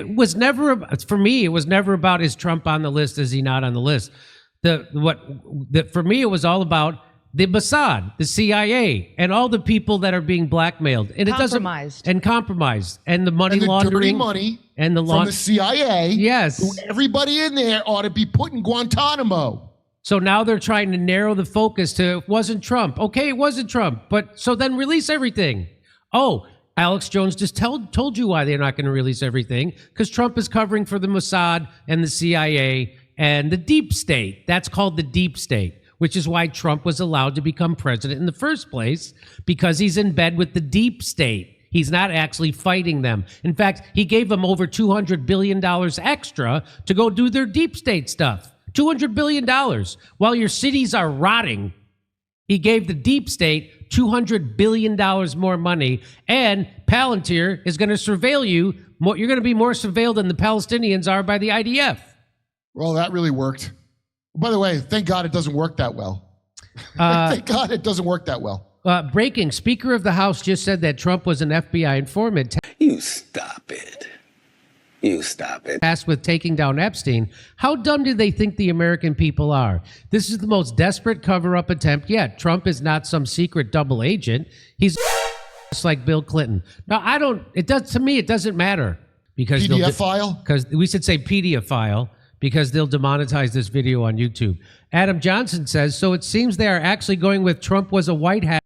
It was never, for me, it was never about, is Trump on the list, is he not on the list? For me, it was all about the Mossad, the CIA, and all the people that are being blackmailed. And compromised. Compromised. And the money and the laundering. dirty money and the from the CIA. Yes. Who everybody in there ought to be put in Guantanamo. So now they're trying to narrow the focus to, it wasn't Trump. Okay, it wasn't Trump. But so then release everything. Oh, Alex Jones just told you why they're not going to release everything. Because Trump is covering for the Mossad and the CIA and the deep state. That's called the deep state, which is why Trump was allowed to become president in the first place, because he's in bed with the deep state. He's not actually fighting them. In fact, he gave them over $200 billion extra to go do their deep state stuff. $200 billion. While your cities are rotting, he gave the deep state $200 billion more money, and Palantir is going to surveil you. You're going to be more surveilled than the Palestinians are by the IDF. Well, that really worked. By the way, thank God it doesn't work that well. Thank God it doesn't work that well. Breaking. Speaker of the House just said that Trump was an FBI informant. You stop it. You stop it. Tasked with taking down Epstein. How dumb do they think the American people are? This is the most desperate cover-up attempt yet. Trump is not some secret double agent. He's just like Bill Clinton. Now, to me, it doesn't matter. Because PDF file? Because we should say PDF file, because they'll demonetize this video on YouTube. Adam Johnson says, so it seems they are actually going with Trump was a white hat.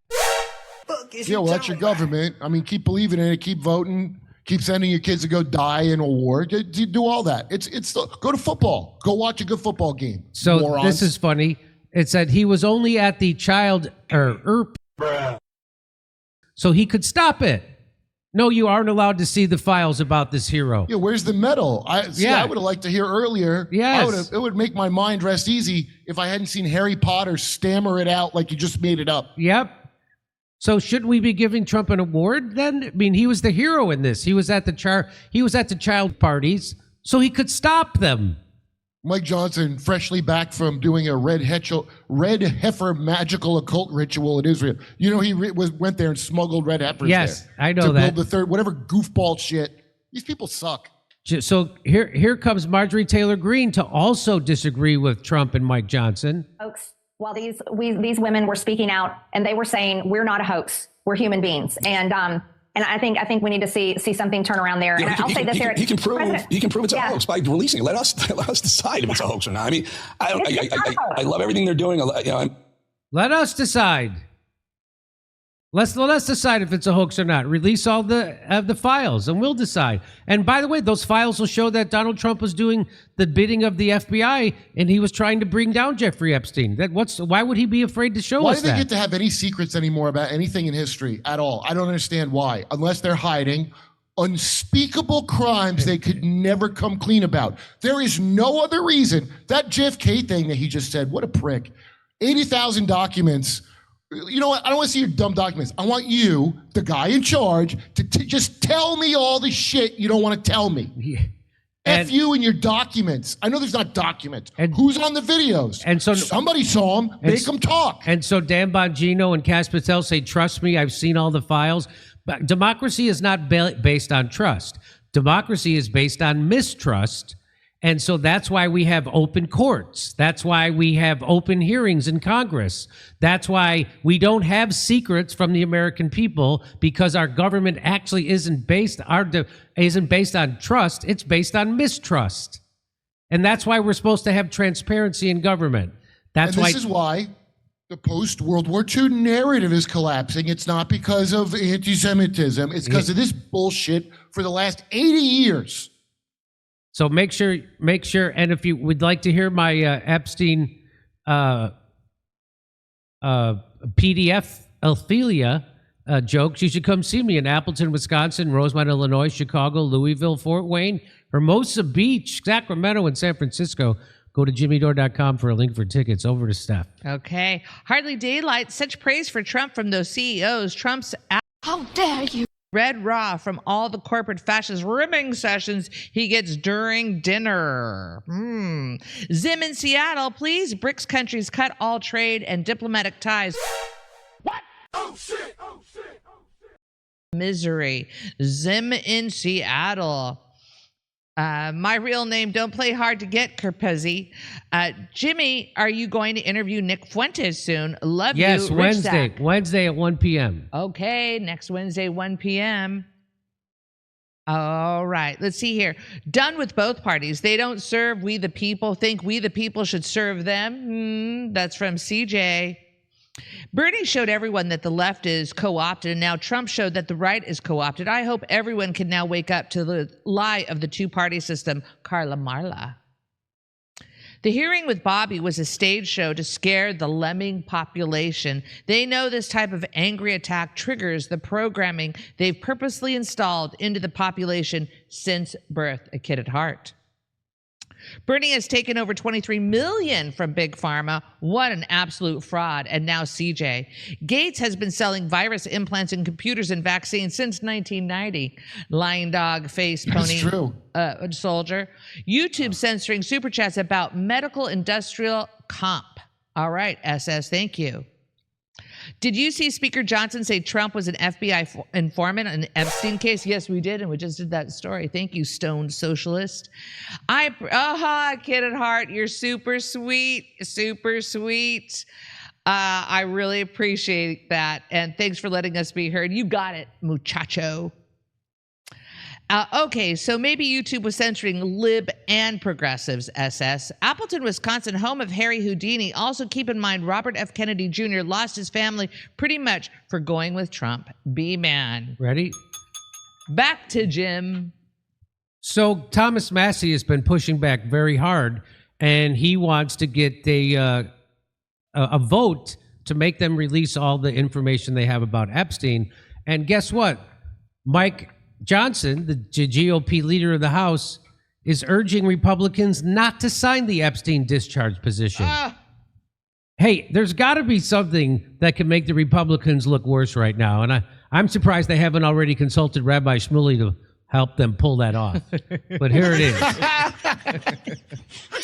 Yeah, well, that's your government. I mean, keep believing in it, keep voting, keep sending your kids to go die in a war. Do all that. Go to football. Go watch a good football game. So morons. This is funny. It said he was only at the so he could stop it. No, you aren't allowed to see the files about this hero. Yeah, where's the medal? I would have liked to hear earlier. Yes. It would make my mind rest easy if I hadn't seen Harry Potter stammer it out like you just made it up. Yep. So shouldn't we be giving Trump an award then? I mean, he was the hero in this. He was at the child parties, so he could stop them. Mike Johnson, freshly back from doing a red heifer magical occult ritual in Israel. You know, he went there and smuggled red heifers. Yes, there I know to that. build the third, whatever goofball shit. These people suck. So here comes Marjorie Taylor Greene to also disagree with Trump and Mike Johnson. Folks, while these women were speaking out and they were saying, we're not a hoax, we're human beings. And I think we need to see something turn around there. Yeah, and I'll say this, Eric. He can prove it's a hoax by releasing it. Let us decide if it's a hoax or not. I mean, I love everything they're doing. Let us decide. Let us decide if it's a hoax or not. Release all the files, and we'll decide. And by the way, those files will show that Donald Trump was doing the bidding of the FBI, and he was trying to bring down Jeffrey Epstein. Why would he be afraid to show us that? Why do they get to have any secrets anymore about anything in history at all? I don't understand why, unless they're hiding unspeakable crimes they could never come clean about. There is no other reason. That JFK thing that he just said, what a prick. 80,000 documents. You know what? I don't want to see your dumb documents. I want you, the guy in charge, to just tell me all the shit you don't want to tell me. Yeah. F you and your documents. I know there's not documents. Who's on the videos? And so somebody saw them. Make them talk. And so Dan Bongino and Cass Patel say, trust me, I've seen all the files. But democracy is not based on trust. Democracy is based on mistrust. And so that's why we have open courts. That's why we have open hearings in Congress. That's why we don't have secrets from the American people, because our government actually isn't based on trust. It's based on mistrust. And that's why we're supposed to have transparency in government. This is why the post-World War II narrative is collapsing. It's not because of anti-Semitism. It's because of this bullshit for the last 80 years. So make sure, and if you would like to hear my Epstein PDF Ophelia jokes, you should come see me in Appleton, Wisconsin, Rosemont, Illinois, Chicago, Louisville, Fort Wayne, Hermosa Beach, Sacramento, and San Francisco. Go to jimmydore.com for a link for tickets. Over to Steph. Okay. Hardly daylight. Such praise for Trump from those CEOs. Trump's how dare you? Red raw from all the corporate fascist ribbing sessions he gets during dinner. Zim in Seattle, please. BRICS countries cut all trade and diplomatic ties. What? Oh, shit. Oh, shit. Oh, shit. Misery. Zim in Seattle. My real name, don't play hard to get, Kerpuzzi. Jimmy, are you going to interview Nick Fuentes soon? Love you, Yes, Rich Wednesday. Zach. Wednesday at 1 p.m. Okay, next Wednesday, 1 p.m. All right, let's see here. Done with both parties. They don't serve we the people, think we the people should serve them. That's from CJ. Bernie showed everyone that the left is co-opted, and now Trump showed that the right is co-opted. I hope everyone can now wake up to the lie of the two-party system. Carla Marla. The hearing with Bobby was a stage show to scare the lemming population. They know this type of angry attack triggers the programming they've purposely installed into the population since birth, a kid at heart. Bernie has taken over $23 million from Big Pharma. What an absolute fraud. And now CJ. Gates has been selling virus implants and computers and vaccines since 1990. Lying dog, face, pony, soldier. YouTube censoring super chats about medical industrial comp. All right, SS, thank you. Did you see Speaker Johnson say Trump was an FBI informant in the Epstein case? Yes, we did, and we just did that story. Thank you, stoned socialist. Kid at heart, you're super sweet, super sweet. I really appreciate that, and thanks for letting us be heard. You got it, muchacho. Okay, so maybe YouTube was censoring lib and progressives, SS. Appleton, Wisconsin, home of Harry Houdini. Also keep in mind Robert F. Kennedy Jr. lost his family pretty much for going with Trump. B-man. Ready? Back to Jim. So Thomas Massey has been pushing back very hard, and he wants to get a vote to make them release all the information they have about Epstein. And guess what? Mike Johnson, the GOP leader of the House, is urging Republicans not to sign the Epstein discharge position. Hey, there's got to be something that can make the Republicans look worse right now. And I'm surprised they haven't already consulted Rabbi Shmuley to help them pull that off. But here it is.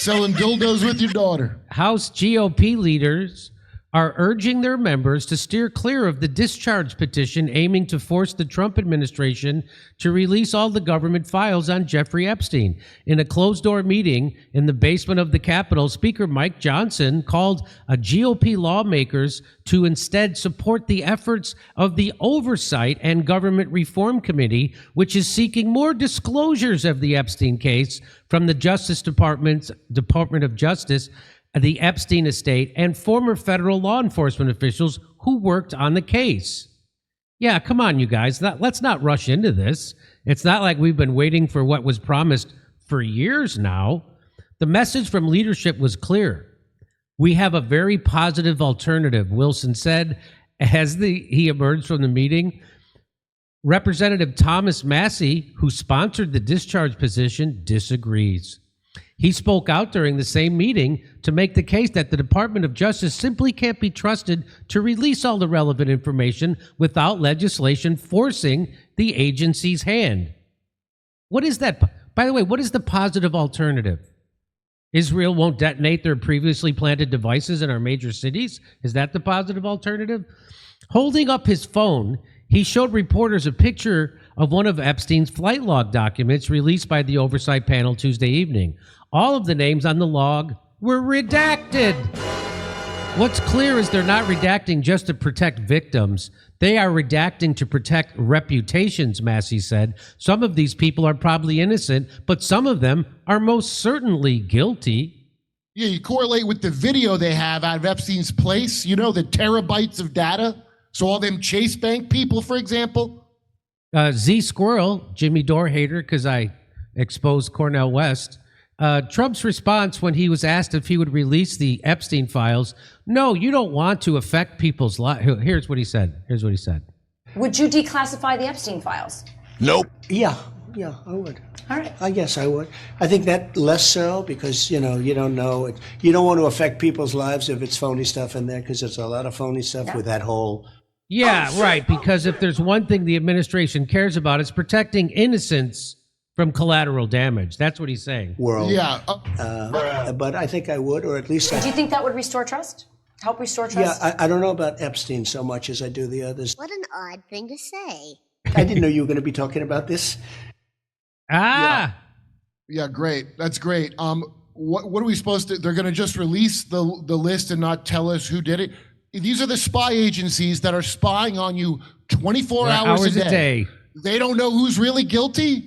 Selling dildos with your daughter. House GOP leaders are urging their members to steer clear of the discharge petition aiming to force the Trump administration to release all the government files on Jeffrey Epstein. In a closed-door meeting in the basement of the Capitol, Speaker Mike Johnson called on GOP lawmakers to instead support the efforts of the Oversight and Government Reform Committee, which is seeking more disclosures of the Epstein case from the Justice Department of Justice, the Epstein estate, and former federal law enforcement officials who worked on the case. Yeah, come on, you guys. Let's not rush into this. It's not like we've been waiting for what was promised for years now. The message from leadership was clear. We have a very positive alternative, Wilson said as he emerged from the meeting. Representative Thomas Massey, who sponsored the discharge position, disagrees. He spoke out during the same meeting to make the case that the Department of Justice simply can't be trusted to release all the relevant information without legislation forcing the agency's hand. What is that? By the way, what is the positive alternative? Israel won't detonate their previously planted devices in our major cities? Is that the positive alternative? Holding up his phone, he showed reporters a picture of one of Epstein's flight log documents released by the Oversight panel Tuesday evening. All of the names on the log were redacted. What's clear is they're not redacting just to protect victims. They are redacting to protect reputations, Massey said. Some of these people are probably innocent, but some of them are most certainly guilty. Yeah, you correlate with the video they have out of Epstein's place, you know, the terabytes of data. So all them Chase Bank people, for example. Z Squirrel, Jimmy Dore hater, because I exposed Cornel West. Trump's response when he was asked if he would release the Epstein files, no, you don't want to affect people's lives. Here's what he said. Would you declassify the Epstein files? Nope. Yeah, I would. All right. I guess I would. I think that less so because, you don't know. You don't want to affect people's lives if it's phony stuff in there because there's a lot of phony stuff with that whole... Yeah, right, because if there's one thing the administration cares about, it's protecting innocents from collateral damage. That's what he's saying. World. Yeah. But I think I would, or at least... Do you think that would restore trust? Help restore trust? Yeah, I don't know about Epstein so much as I do the others. What an odd thing to say. I didn't know you were going to be talking about this. Ah! Yeah, great. That's great. What are we supposed to? They're going to just release the list and not tell us who did it. These are the spy agencies that are spying on you 24 hours a day. They don't know who's really guilty.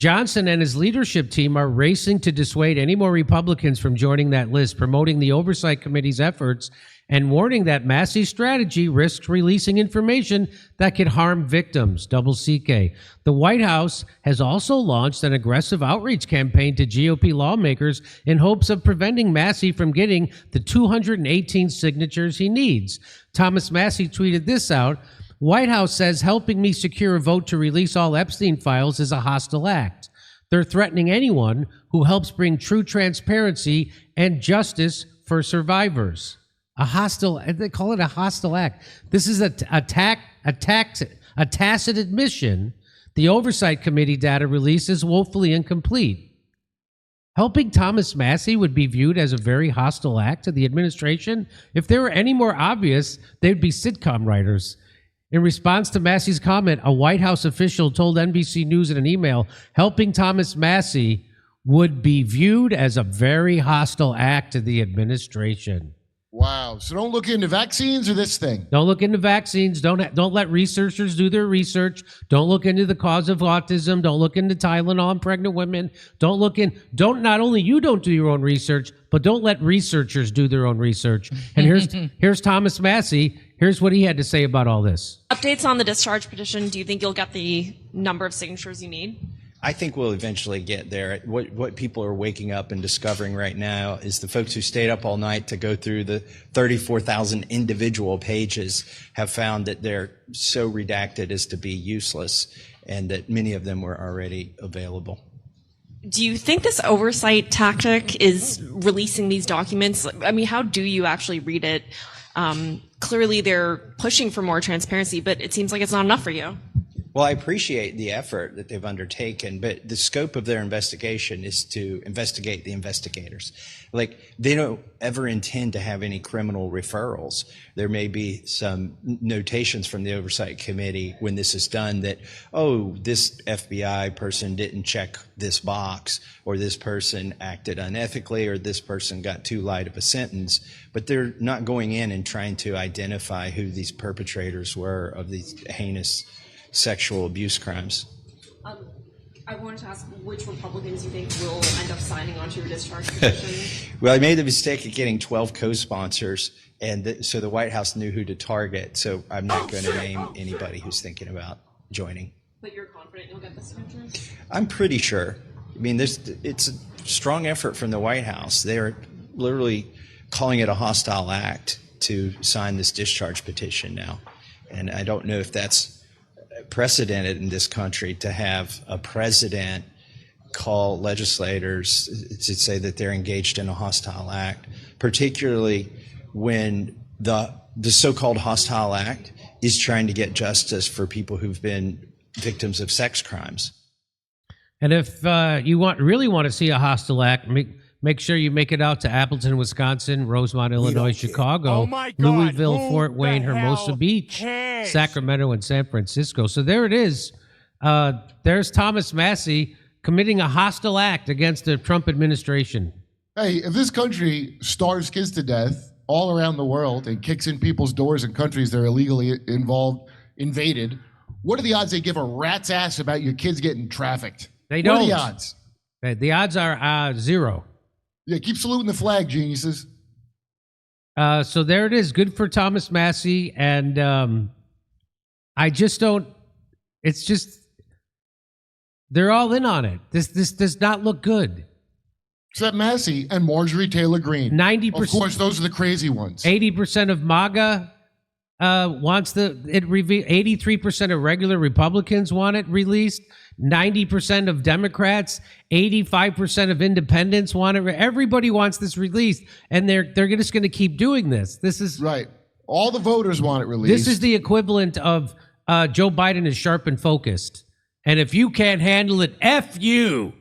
Johnson and his leadership team are racing to dissuade any more Republicans from joining that list, promoting the Oversight Committee's efforts and warning that Massey's strategy risks releasing information that could harm victims. Double CK. The White House has also launched an aggressive outreach campaign to GOP lawmakers in hopes of preventing Massey from getting the 218 signatures he needs. Thomas Massey tweeted this out. White House says helping me secure a vote to release all Epstein files is a hostile act. They're threatening anyone who helps bring true transparency and justice for survivors. They call it a hostile act. This is a tacit admission. The Oversight Committee data release is woefully incomplete. Helping Thomas Massey would be viewed as a very hostile act to the administration. If they were any more obvious, they'd be sitcom writers. In response to Massey's comment, a White House official told NBC News in an email, helping Thomas Massey would be viewed as a very hostile act to the administration. Wow. So don't look into vaccines or this thing. Don't look into vaccines. Don't let researchers do their research. Don't look into the cause of autism. Don't look into Tylenol in pregnant women. Not only you don't do your own research, but don't let researchers do their own research. And here's Thomas Massey. Here's what he had to say about all this. Updates on the discharge petition. Do you think you'll get the number of signatures you need? I think we'll eventually get there. What people are waking up and discovering right now is the folks who stayed up all night to go through the 34,000 individual pages have found that they're so redacted as to be useless, and that many of them were already available. Do you think this oversight tactic is releasing these documents? I mean, how do you actually read it? Clearly they're pushing for more transparency, but it seems like it's not enough for you. Well, I appreciate the effort that they've undertaken, but the scope of their investigation is to investigate the investigators. Like, they don't ever intend to have any criminal referrals. There may be some notations from the Oversight Committee when this is done that, oh, this FBI person didn't check this box, or this person acted unethically, or this person got too light of a sentence. But they're not going in and trying to identify who these perpetrators were of these heinous sexual abuse crimes. I wanted to ask which Republicans you think will end up signing onto your discharge petition. Well, I made the mistake of getting 12 co-sponsors, and so the White House knew who to target, so I'm not going to name anybody who's thinking about joining. But you're confident you'll get the signatures? I'm pretty sure. I mean, it's a strong effort from the White House. They're literally calling it a hostile act to sign this discharge petition now. And I don't know if that's precedented in this country to have a president call legislators to say that they're engaged in a hostile act, particularly when the so-called hostile act is trying to get justice for people who've been victims of sex crimes. And if you really want to see a hostile act, make sure you make it out to Appleton, Wisconsin, Rosemont, Illinois, Chicago, Louisville, Fort Wayne, Hermosa Beach, Sacramento, and San Francisco. So there it is. There's Thomas Massey committing a hostile act against the Trump administration. Hey, if this country starves kids to death all around the world and kicks in people's doors in countries they're illegally invaded, what are the odds they give a rat's ass about your kids getting trafficked? They don't. What are the odds? The odds are 0. Yeah, keep saluting the flag, geniuses. So there it is. Good for Thomas Massey. And I just don't, it's just, they're all in on it. This does not look good. Except Massey and Marjorie Taylor Greene. 90%. Of course, those are the crazy ones. 80% of MAGA wants it revealed. 83% of regular Republicans want it released. 90% of Democrats, 85% of independents want it. Everybody wants this released, and they're just going to keep doing this. This is right. All the voters want it released. This is the equivalent of Joe Biden is sharp and focused, and if you can't handle it, F you.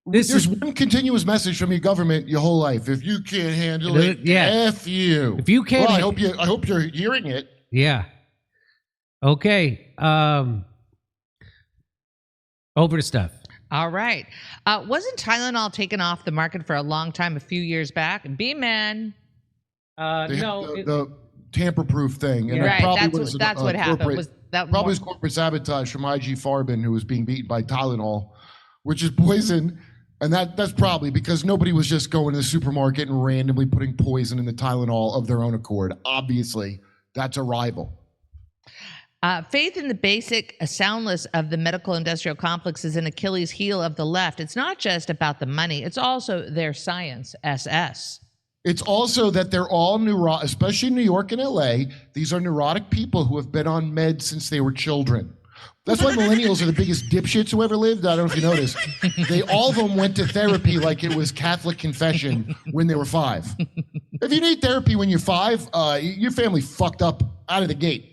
There's one continuous message from your government your whole life. If you can't handle it, F you. If you can't, well, I hope you're hearing it. Yeah. Okay. Over to Steph. All right. Wasn't Tylenol taken off the market for a long time a few years back? B-Man. The tamper-proof thing. And right. it probably That's what happened. Was that probably was corporate sabotage from IG Farben, who was being beaten by Tylenol, which is poison. And that's probably because nobody was just going to the supermarket and randomly putting poison in the Tylenol of their own accord. Obviously, that's a rival. Faith in the basic soundness of the medical industrial complex is an Achilles heel of the left. It's not just about the money. It's also their science, SS. It's also that they're all especially in New York and LA, these are neurotic people who have been on meds since they were children. That's why millennials are the biggest dipshits who ever lived. I don't know if you noticed. All of them went to therapy like it was Catholic confession when they were 5. If you need therapy when you're 5, your family fucked up out of the gate.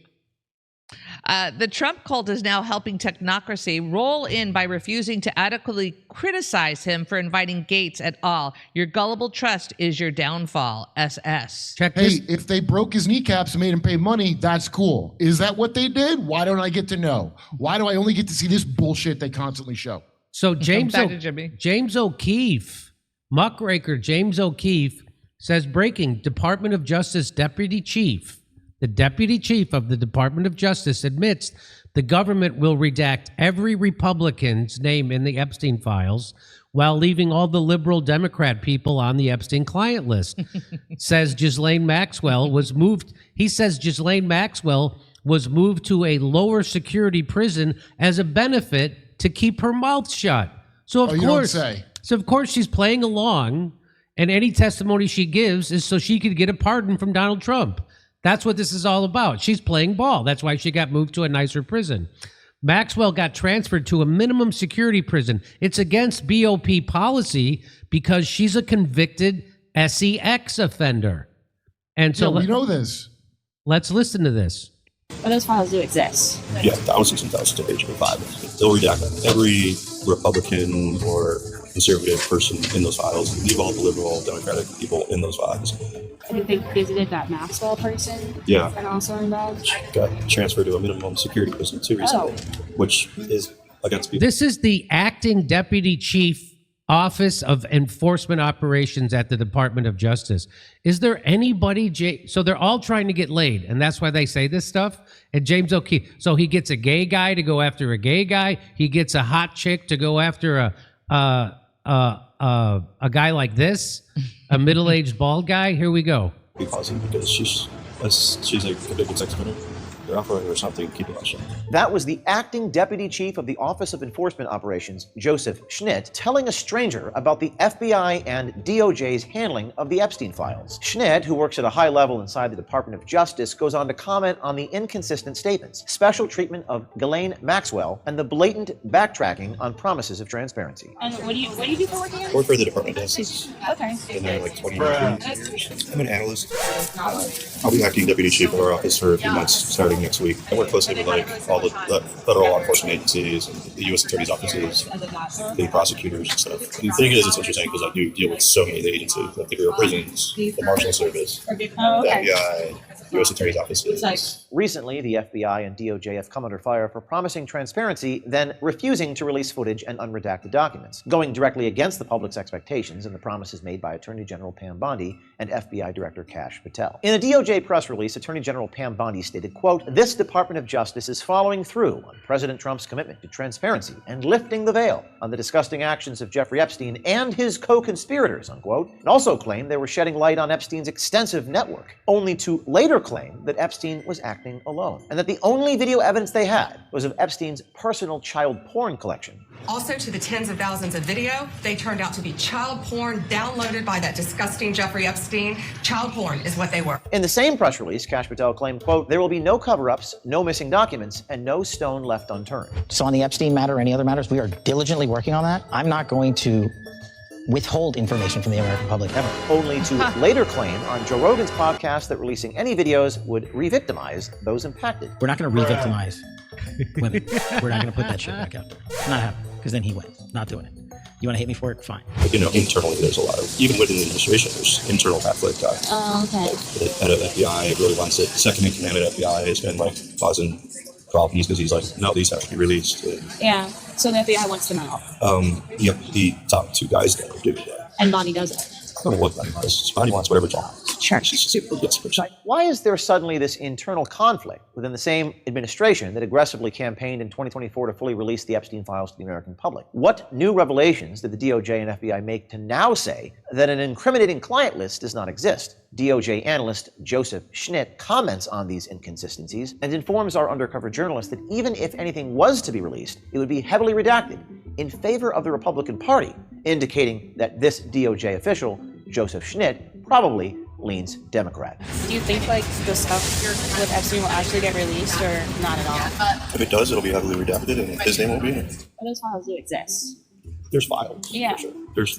The Trump cult is now helping technocracy roll in by refusing to adequately criticize him for inviting Gates at all. Your gullible trust is your downfall, SS. If they broke his kneecaps and made him pay money, that's cool. Is that what they did? Why don't I get to know? Why do I only get to see this bullshit they constantly show? So James O'Keefe, muckraker James O'Keefe says breaking Department of Justice Deputy Chief. The deputy chief of the Department of Justice admits the government will redact every Republican's name in the Epstein files while leaving all the liberal Democrat people on the Epstein client list. Says Ghislaine Maxwell was moved. He says Ghislaine Maxwell was moved to a lower security prison as a benefit to keep her mouth shut. So of course she's playing along, and any testimony she gives is so she could get a pardon from Donald Trump. That's what this is all about. She's playing ball. That's why she got moved to a nicer prison. Maxwell got transferred to a minimum security prison. It's against BOP policy because she's a convicted SEX offender. And so we know this. Let's listen to this. But those files do exist. Yeah, thousands and thousands of pages of files. They'll redact every Republican or conservative person in those files, leave all the liberal Democratic people in those files. I think they visited that Maxwell person. Yeah. And also involved. Got transferred to a minimum security prison too recently, which is against people. This is the acting deputy chief Office of Enforcement Operations at the Department of Justice. Is there anybody, so they're all trying to get laid, and that's why they say this stuff? And James O'Keefe, so he gets a gay guy to go after a gay guy, he gets a hot chick to go after a guy like this, a middle-aged bald guy. Here we go. Because she's a convicted sex offender. They're offering her something. Keep it on shut. That was the acting deputy chief of the Office of Enforcement Operations, Joseph Schnitt, telling a stranger about the FBI and DOJ's handling of the Epstein files. Schnitt, who works at a high level inside the Department of Justice, goes on to comment on the inconsistent statements, special treatment of Ghislaine Maxwell, and the blatant backtracking on promises of transparency. And what do you do for work again? I work for the Department of Justice. Okay. Been there like 20 years. I'm an analyst. I'll be acting deputy chief of our office for a few months starting next week. I work closely with all the federal law enforcement agencies and the U.S. attorney's offices, the prosecutors and stuff. And the thing is, it's interesting because I do deal with so many of the agencies, like the Bureau of Prisons, the Marshal Service, the FBI, U.S. attorney's offices. Recently, the FBI and DOJ have come under fire for promising transparency, then refusing to release footage and unredacted documents, going directly against the public's expectations and the promises made by Attorney General Pam Bondi and FBI Director Kash Patel. In a DOJ press release, Attorney General Pam Bondi stated, quote, "This Department of Justice is following through on President Trump's commitment to transparency and lifting the veil on the disgusting actions of Jeffrey Epstein and his co-conspirators," unquote, and also claimed they were shedding light on Epstein's extensive network, only to later claim that Epstein was acting alone, and that the only video evidence they had was of Epstein's personal child porn collection. Also, to the tens of thousands of video, they turned out to be child porn downloaded by that disgusting Jeffrey Epstein. Child porn is what they were. In the same press release, Kash Patel claimed, quote, "There will be no cover-ups, no missing documents, and no stone left unturned." So on the Epstein matter or any other matters, we are diligently working on that. I'm not going to withhold information from the American public ever. Only to later claim on Joe Rogan's podcast that releasing any videos would re-victimize those impacted. We're not going to re-victimize women. We're not going to put that shit back out there. Not happening, because then he wins. Not doing it. You want to hate me for it? Fine. But, internally, there's a lot of, even within the administration, there's internal conflict. Oh, okay. The head of FBI really wants it. Second in command at FBI has been causing problems because he's like, no, these have to be released. Yeah. So the FBI wants them out. The top two guys that are doing that. And Bonnie does it. I don't know what Bonnie wants. Bonnie wants whatever John wants. Sure. She's super, yes, super shy. Why is there suddenly this internal conflict within the same administration that aggressively campaigned in 2024 to fully release the Epstein files to the American public? What new revelations did the DOJ and FBI make to now say that an incriminating client list does not exist? DOJ analyst Joseph Schnitt comments on these inconsistencies and informs our undercover journalist that even if anything was to be released, it would be heavily redacted in favor of the Republican Party, indicating that this DOJ official, Joseph Schnitt, probably leans Democrat. Do you think like the stuff with Epstein will actually get released or not at all? If it does, it'll be heavily redacted and his name won't be in it. But those files do exist. There's files. Yeah. For sure. There's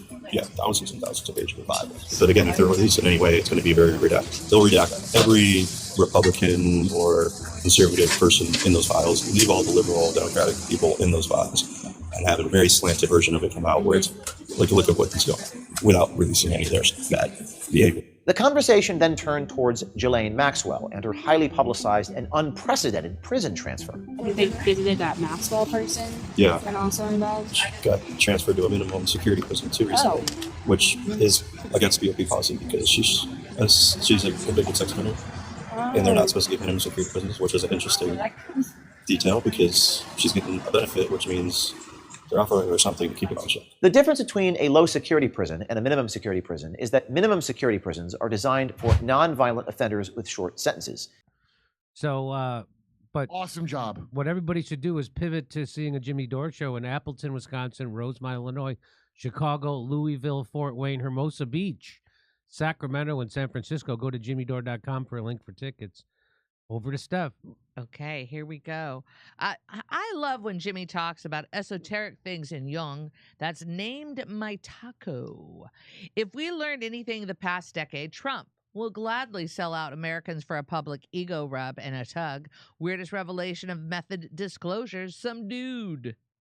thousands and thousands of pages of files. But again, if they're released in any way, it's going to be very redacted. They'll redact every Republican or conservative person in those files, leave all the liberal Democratic people in those files, and have a very slanted version of it come out where it's like a look at what he's going without releasing any of their bad behavior. The conversation then turned towards Ghislaine Maxwell and her highly publicized and unprecedented prison transfer. They visited that Maxwell person. Yeah. And also involved. She got transferred to a minimum security prison too recently, which is against BOP policy because she's a convicted sex offender, and they're not supposed to get minimum security prisons, which is an interesting detail because she's getting a benefit, which means they're offering her something to keep it on check. The difference between a low security prison and a minimum security prison is that minimum security prisons are designed for non-violent offenders with short sentences. So, but awesome job. What everybody should do is pivot to seeing a Jimmy Dore show in Appleton, Wisconsin, Rosemont, Illinois, Chicago, Louisville, Fort Wayne, Hermosa Beach, Sacramento, and San Francisco. Go to jimmydore.com for a link for tickets. Over to Steph. Okay, here we go. I love when Jimmy talks about esoteric things in Jung. That's named my taco. If we learned anything the past decade, Trump will gladly sell out Americans for a public ego rub and a tug. Weirdest revelation of method disclosures, some dude.